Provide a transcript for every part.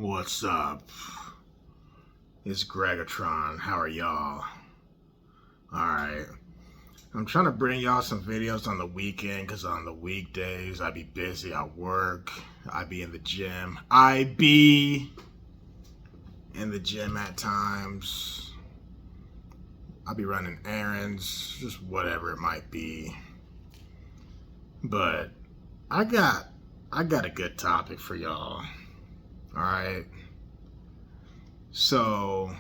What's up? It's Greggatron. How are y'all? Alright. I'm trying to bring y'all some videos on the weekend because on the weekdays I be busy at work. I be in the gym. At times. I be running errands. Just whatever it might be. But I got a good topic for y'all. Alright. So,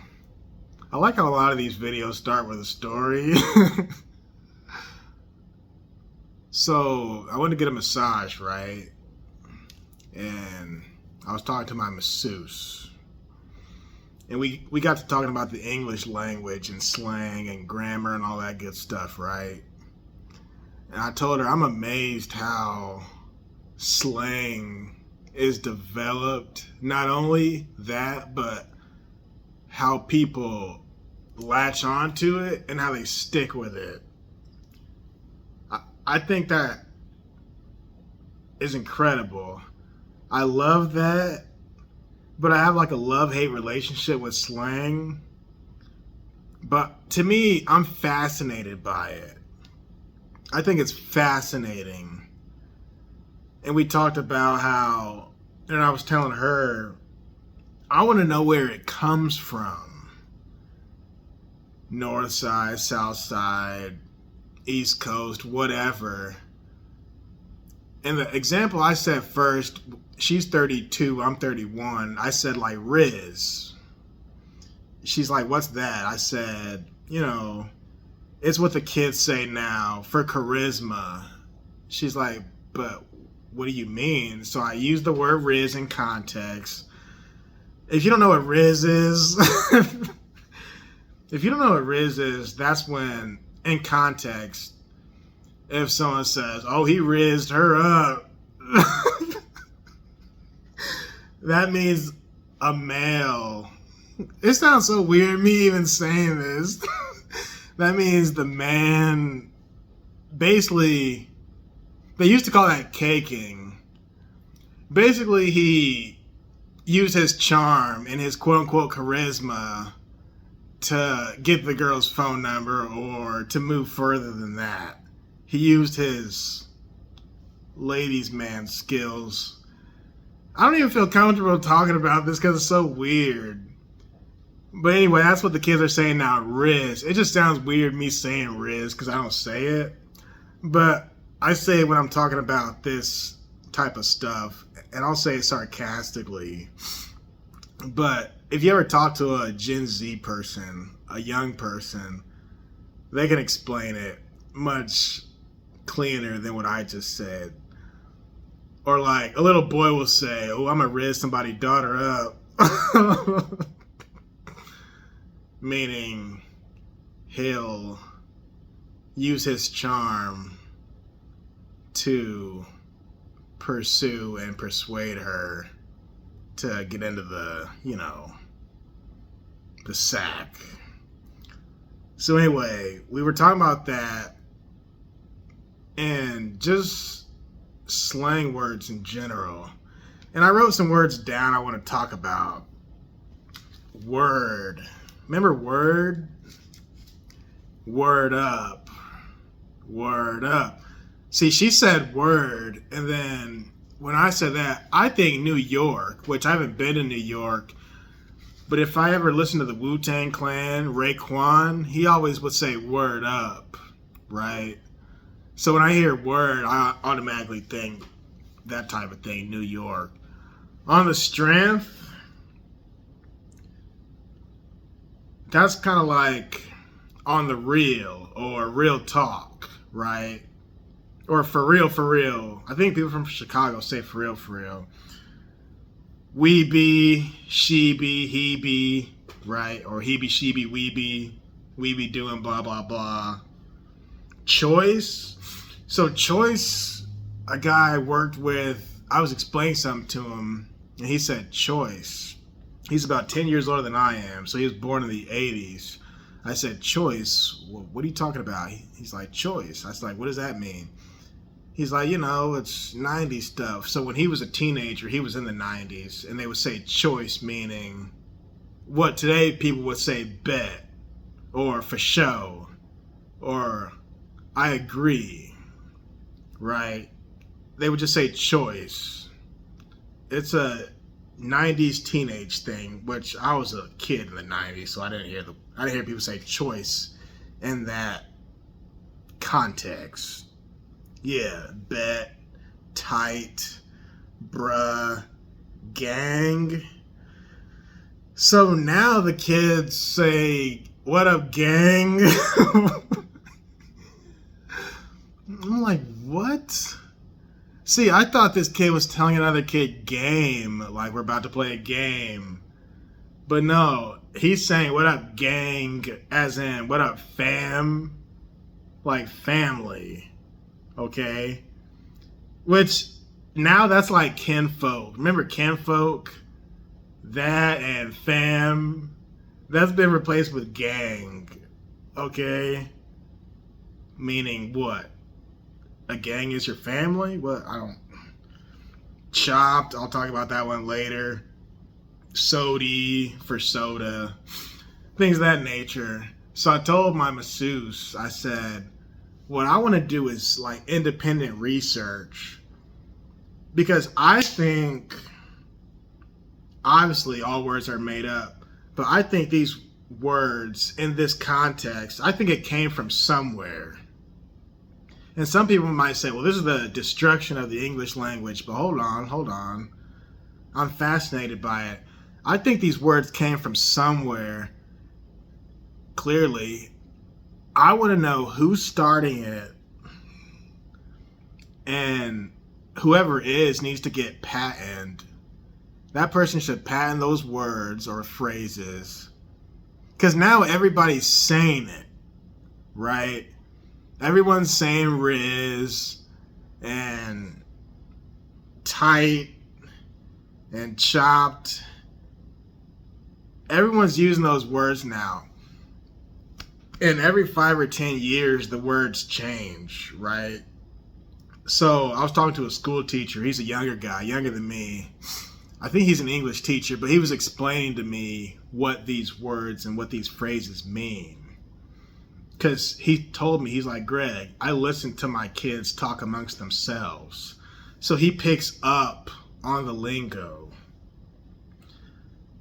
I like how a lot of these videos start with a story. So, I went to get a massage, right? And I was talking to my masseuse. And we got to talking about the English language and slang and grammar and all that good stuff, right? And I told her I'm amazed how slang is developed. Not only that, but how people latch onto it and how they stick with it. I think that is incredible. I love that, but I have like a love-hate relationship with slang. But to me, I'm fascinated by it. I think it's fascinating. And we talked about how, and I was telling her, I want to know where it comes from. North side, south side, East Coast, whatever. And the example I said first, she's 32, I'm 31. I said like Riz. She's like, what's that? I said, it's what the kids say now for charisma. She's like, but what do you mean? So I used the word Riz in context. If you don't know what Riz is, that's when, in context, if someone says, oh, he rizzed her up, that means a male. It sounds so weird, me even saying this. That means the man, basically, they used to call that caking. Basically, he used his charm and his quote-unquote charisma to get the girl's phone number or to move further than that. He used his ladies' man skills. I don't even feel comfortable talking about this because it's so weird. But anyway, that's what the kids are saying now, Riz. It just sounds weird me saying Riz because I don't say it. But I say it when I'm talking about this type of stuff, and I'll say it sarcastically. But if you ever talk to a Gen Z person, a young person, they can explain it much cleaner than what I just said. Or like a little boy will say, oh, I'm gonna riz somebody's daughter up. Meaning he'll use his charm to pursue and persuade her to get into the sack. So anyway, we were talking about that and just slang words in general. And I wrote some words down I want to talk about. Word. Remember word? Word up. Word up. See, she said word, and then when I said that, I think New York, which I haven't been to New York, but if I ever listen to the Wu-Tang Clan, Raekwon, he always would say word up, right? So when I hear word, I automatically think that type of thing, New York. On the strength, that's kind of like on the real or real talk, right? Or for real. I think people from Chicago say for real. We be, she be, he be, right? Or he be, she be, we be doing blah, blah, blah. Choice. So choice, a guy I worked with, I was explaining something to him, and he said choice. He's about 10 years older than I am, so he was born in the 80s. I said choice. Well, what are you talking about? He's like, choice. I was like, what does that mean? He's like, it's 90s stuff. So when he was a teenager, he was in the 90s, and they would say choice, meaning what today people would say bet, or for show, or I agree, right? They would just say choice. It's a 90s teenage thing, which I was a kid in the 90s, so I didn't hear people say choice in that context. Yeah, bet, tight, bruh, gang. So now the kids say, what up, gang? I'm like, what? See, I thought this kid was telling another kid game, like we're about to play a game. But no, he's saying, what up, gang, as in, what up, fam? Like family. Okay, which now that's like kinfolk. Remember kinfolk? That and fam, that's been replaced with gang. Okay, meaning what? A gang is your family? What? I don't. Chopped. I'll talk about that one later. Sody for soda, things of that nature. So I told my masseuse, I said, what I want to do is like independent research, because I think obviously all words are made up, but I think these words in this context, I think it came from somewhere. And some people might say, well, this is the destruction of the English language, but hold on. I'm fascinated by it. I think these words came from somewhere. Clearly, I want to know who's starting it, and whoever is needs to get patented. That person should patent those words or phrases, because now everybody's saying it, right? Everyone's saying Riz and tight and chopped. Everyone's using those words now. And every 5 or 10 years, the words change, right? So I was talking to a school teacher. He's a younger guy, younger than me. I think he's an English teacher, but he was explaining to me what these words and what these phrases mean. Because he told me, he's like, Greg, I listen to my kids talk amongst themselves. So he picks up on the lingo.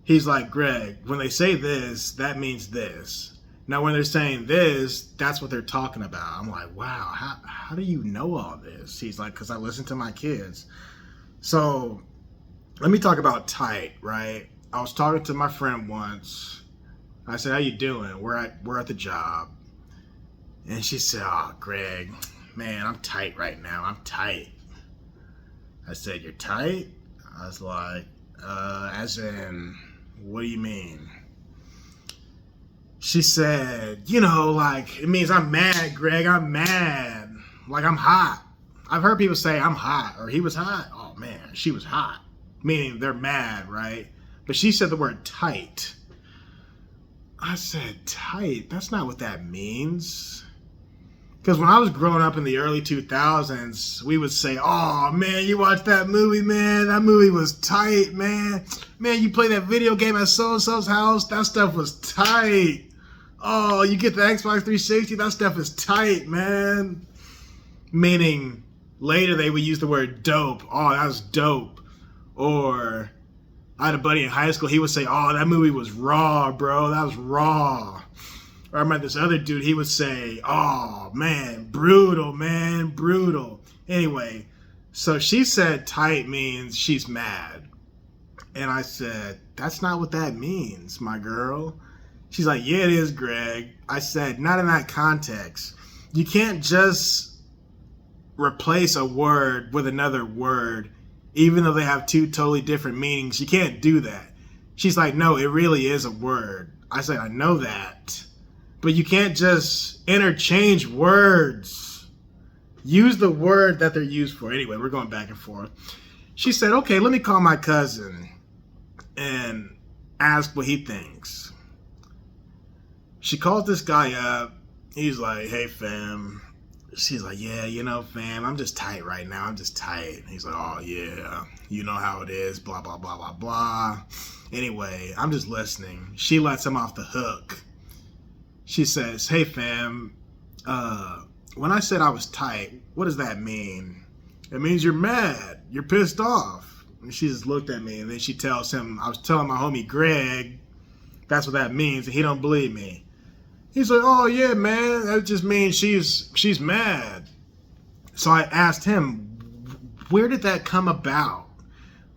He's like, Greg, when they say this, that means this. Now, when they're saying this, that's what they're talking about. I'm like, wow, how do you know all this? He's like, because I listen to my kids. So let me talk about tight, right? I was talking to my friend once. I said, how you doing? We're at the job. And she said, oh, Greg, man, I'm tight right now. I'm tight. I said, you're tight? I was like, as in, what do you mean? She said, like, it means I'm mad, Greg. I'm mad. Like, I'm hot. I've heard people say I'm hot, or he was hot. Oh, man, she was hot. Meaning they're mad, right? But she said the word tight. I said, tight? That's not what that means. Because when I was growing up in the early 2000s, we would say, oh, man, you watched that movie, man? That movie was tight, man. Man, you play that video game at so-and-so's house? That stuff was tight. Oh, you get the Xbox 360? That stuff is tight, man. Meaning, later they would use the word dope. Oh, that was dope. Or, I had a buddy in high school, he would say, oh, that movie was raw, bro. That was raw. Or I met this other dude, he would say, oh, man, brutal, man, brutal. Anyway, so she said tight means she's mad. And I said, that's not what that means, my girl. She's like, yeah, it is, Greg. I said, not in that context. You can't just replace a word with another word, even though they have two totally different meanings. You can't do that. She's like, no, it really is a word. I said, I know that. But you can't just interchange words. Use the word that they're used for. Anyway, we're going back and forth. She said, okay, let me call my cousin and ask what he thinks. She called this guy up. He's like, hey, fam, she's like, yeah, fam, I'm just tight right now. I'm just tight. And he's like, oh, yeah, you know how it is, blah, blah, blah, blah, blah. Anyway, I'm just listening. She lets him off the hook. She says, hey, fam, when I said I was tight, what does that mean? It means you're mad. You're pissed off. And she just looked at me, and then she tells him, I was telling my homie Greg, that's what that means, and he don't believe me. He's like, oh, yeah, man, that just means she's mad. So I asked him, where did that come about,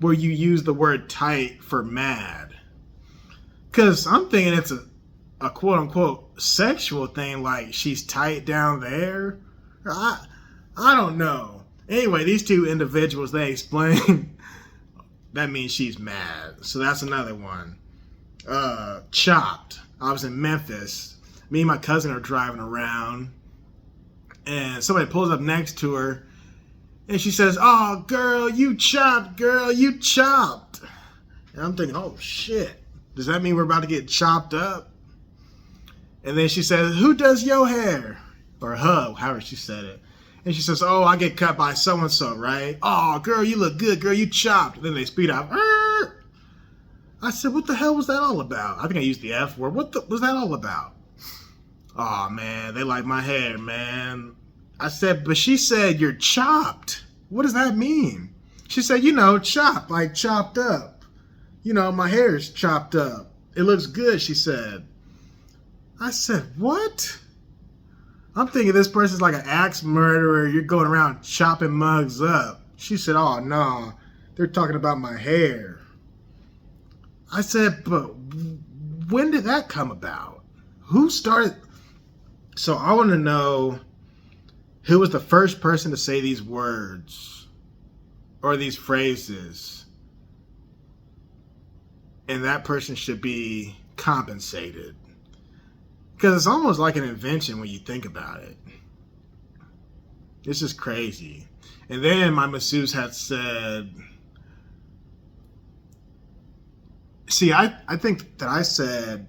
where you use the word tight for mad? Because I'm thinking it's a quote-unquote sexual thing, like she's tight down there. I don't know. Anyway, these two individuals, they explain that means she's mad. So that's another one. Chopped. I was in Memphis. Me and my cousin are driving around, and somebody pulls up next to her, and she says, oh, girl, you chopped, girl, you chopped. And I'm thinking, oh, shit. Does that mean we're about to get chopped up? And then she says, who does your hair? Or her, however she said it. And she says, oh, I get cut by so-and-so, right? Oh, girl, you look good, girl, you chopped. And then they speed up. I said, what the hell was that all about? I think I used the F word. What was that all about? Oh, man, they like my hair, man. I said, but she said you're chopped. What does that mean? She said, chopped, like chopped up. My hair's chopped up. It looks good, she said. I said, what? I'm thinking this person's like an axe murderer. You're going around chopping mugs up. She said, oh, no, they're talking about my hair. I said, but when did that come about? Who started? So I want to know who was the first person to say these words or these phrases. And that person should be compensated. Because it's almost like an invention when you think about it. It's just crazy. And then my masseuse had said, see, I think that I said,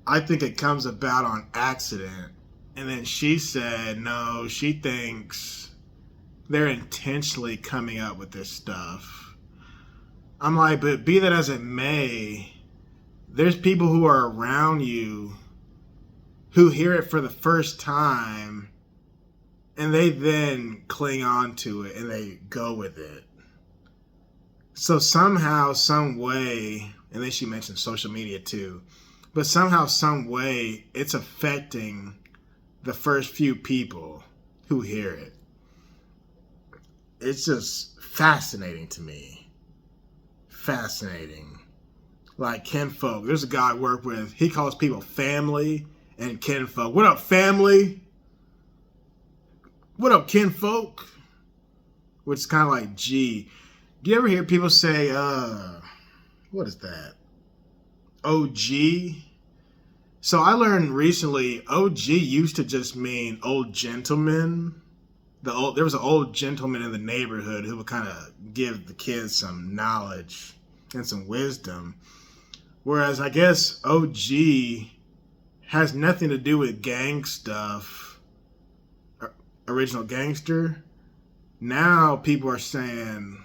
I think it comes about on accident. And then she said, no, she thinks they're intentionally coming up with this stuff. I'm like, but be that as it may, there's people who are around you who hear it for the first time, and they then cling on to it and they go with it. So somehow, some way, and then she mentioned social media too, but somehow, some way, it's affecting the first few people who hear it. It's just fascinating to me. Fascinating. Like kinfolk. There's a guy I work with. He calls people family and kinfolk. What up, family? What up, kinfolk? Which is kind of like G. Do you ever hear people say, what is that? OG? So I learned recently, OG used to just mean old gentleman. There was an old gentleman in the neighborhood who would kind of give the kids some knowledge and some wisdom. Whereas I guess OG has nothing to do with gang stuff, original gangster. Now people are saying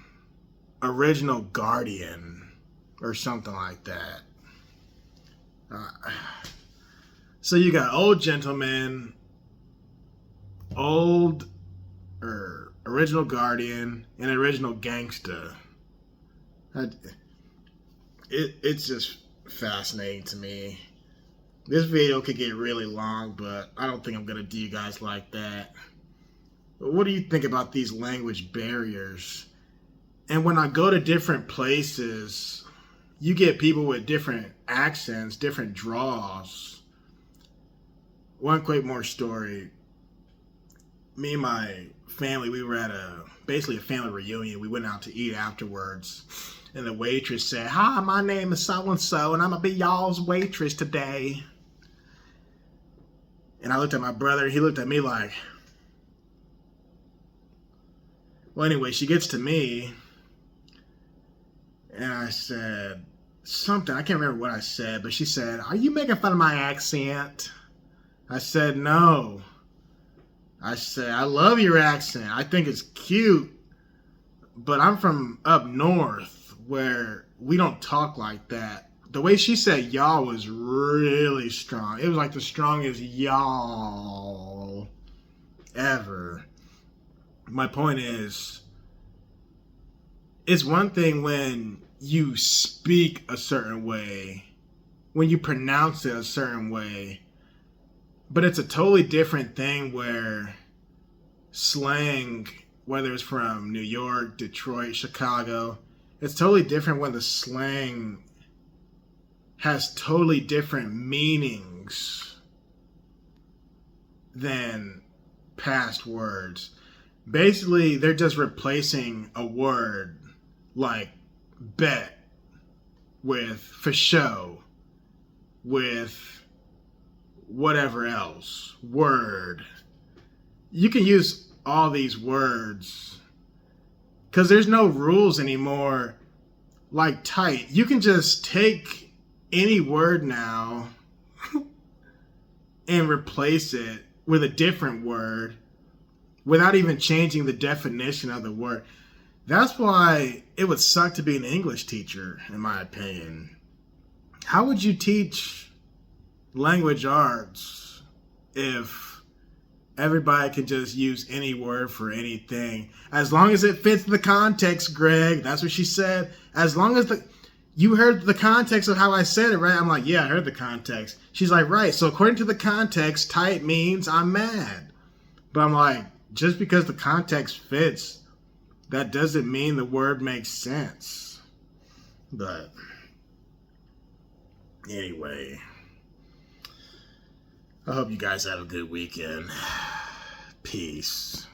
original guardian or something like that. So you got old gentleman, original guardian, and original gangster. It's just fascinating to me. This video could get really long, but I don't think I'm going to do you guys like that. But what do you think about these language barriers? And when I go to different places, you get people with different accents, different draws. One quick more story. Me and my family, we were at basically a family reunion. We went out to eat afterwards. And the waitress said, hi, my name is so-and-so, and I'm going to be y'all's waitress today. And I looked at my brother, he looked at me like, well, anyway, she gets to me, and I said something, I can't remember what I said, but she said, are you making fun of my accent? I said, no. I say, I love your accent. I think it's cute. But I'm from up north where we don't talk like that. The way she said y'all was really strong. It was like the strongest y'all ever. My point is, it's one thing when you speak a certain way, when you pronounce it a certain way, but it's a totally different thing where slang, whether it's from New York, Detroit, Chicago, it's totally different when the slang has totally different meanings than past words. Basically, they're just replacing a word like bet with for show, with whatever else, word. You can use all these words because there's no rules anymore like tight. You can just take any word now and replace it with a different word without even changing the definition of the word. That's why it would suck to be an English teacher, in my opinion. How would you teach language arts if everybody can just use any word for anything? As long as it fits the context, Greg. That's what she said. As long as you heard the context of how I said it, right? I'm like, yeah, I heard the context. She's like, right. So according to the context, tight means I'm mad. But I'm like, just because the context fits, that doesn't mean the word makes sense. But anyway, I hope you guys have a good weekend. Peace.